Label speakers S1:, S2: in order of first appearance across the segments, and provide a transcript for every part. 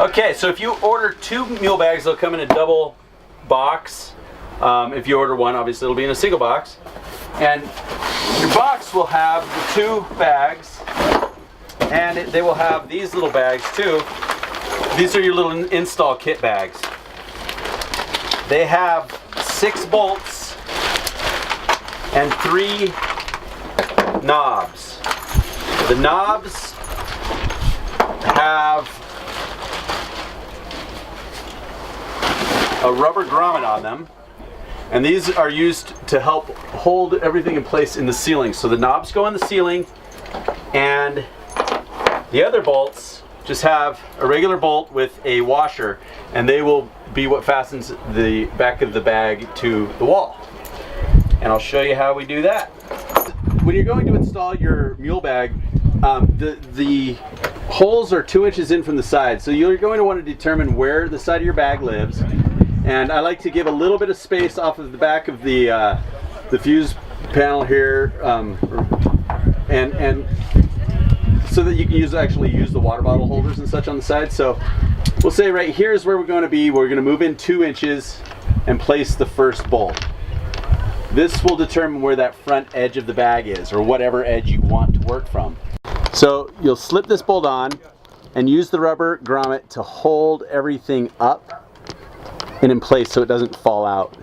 S1: Okay, so if you order 2 mule bags, they'll come in a double box. If you order one, obviously it'll be in a single box. And your box will have the 2 bags, and they will have these little bags too. These are your little install kit bags. They have 6 bolts and 3 knobs. The knobs have a rubber grommet on them, and these are used to help hold everything in place in the ceiling. So the knobs go in the ceiling, and the other bolts just have a regular bolt with a washer, and they will be what fastens the back of the bag to the wall. And I'll show you how we do that. When you're going to install your mule bag, the holes are 2 inches in from the side, so you're going to want to determine where the side of your bag lives. And I like to give a little bit of space off of the back of the fuse panel here, and so that you can actually use the water bottle holders and such on the side. So we'll say right here is where we're going to be. We're going to move in 2 inches and place the first bolt. This will determine where that front edge of the bag is, or whatever edge you want to work from. So you'll slip this bolt on and use the rubber grommet to hold everything up and in place so it doesn't fall out.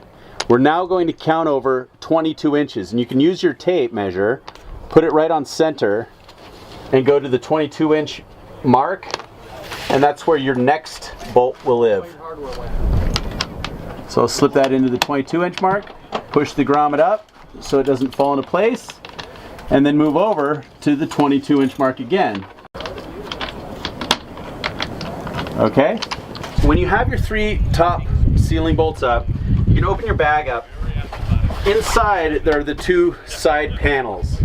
S1: We're now going to count over 22 inches, and you can use your tape measure, put it right on center, and go to the 22-inch mark, and that's where your next bolt will live. So I'll slip that into the 22-inch mark, push the grommet up so it doesn't fall into place, and then move over to the 22-inch mark again. Okay? When you have your 3 top ceiling bolts up, you can open your bag up. Inside there are the 2 side panels.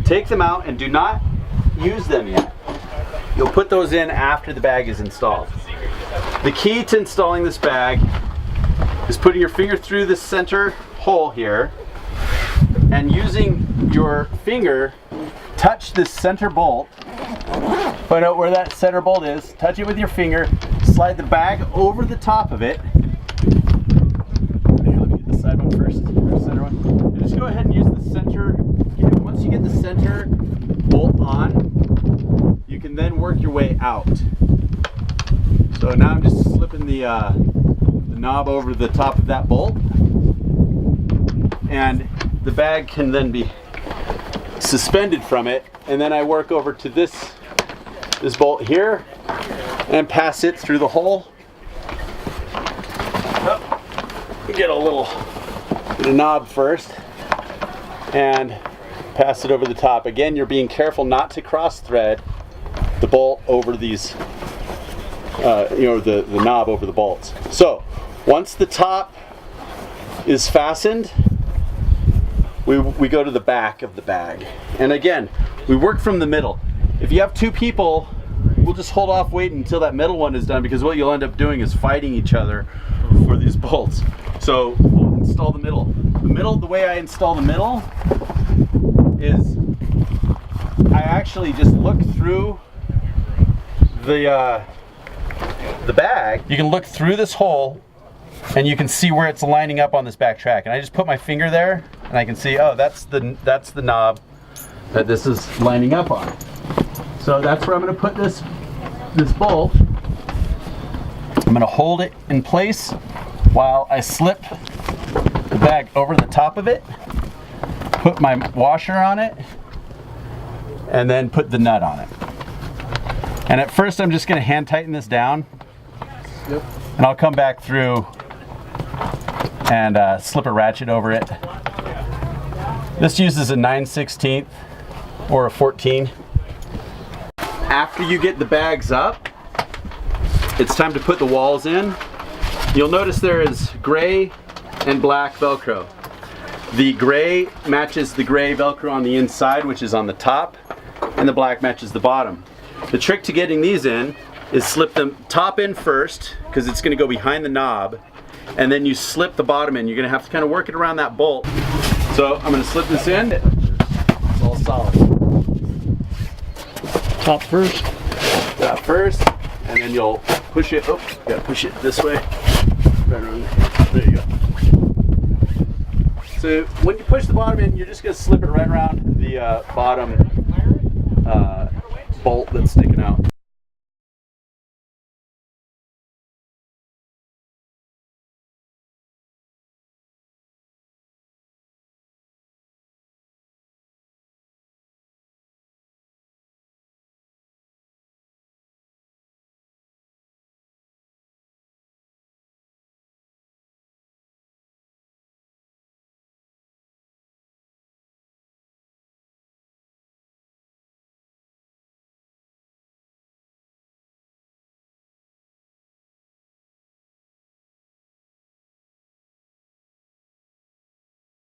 S1: Take them out and do not use them yet. You'll put those in after the bag is installed. The key to installing this bag is putting your finger through the center hole here, and using your finger, touch this center bolt. Find out where that center bolt is, touch it with your finger, slide the bag over the top of it. Here, let me get the side one first, the center one. And just go ahead and use the center. Once you get the center bolt on, you can then work your way out. So now I'm just slipping the knob over the top of that bolt, and the bag can then be suspended from it, and then I work over to this bolt here and pass it through the hole. Get a little bit of knob first and pass it over the top. Again, you're being careful not to cross thread the bolt over these, the knob over the bolts. So once the top is fastened, we go to the back of the bag. And again, we work from the middle. If you have 2 people, we'll just hold off waiting until that middle one is done, because what you'll end up doing is fighting each other for these bolts. So we'll install the middle. The way I install the middle is I actually just look through the bag. You can look through this hole and you can see where it's lining up on this back track. And I just put my finger there and I can see, oh, that's the knob that this is lining up on. So that's where I'm going to put this bolt. I'm going to hold it in place while I slip the bag over the top of it, put my washer on it, and then put the nut on it. And at first I'm just going to hand tighten this down. Yep. And I'll come back through and slip a ratchet over it. This uses a 9/16 or a 14. After you get the bags up, it's time to put the walls in. You'll notice there is gray and black Velcro. The gray matches the gray Velcro on the inside, which is on the top, and the black matches the bottom. The trick to getting these in is slip the top in first, because it's going to go behind the knob, and then you slip the bottom in. You're going to have to kind of work it around that bolt. So I'm going to slip this in. It's all solid.
S2: Top first.
S1: Top first, and then and you'll push it. Oh, you gotta push it this way. Right around there. There you go. So when you push the bottom in, you're just gonna slip it right around the bottom bolt that's sticking out.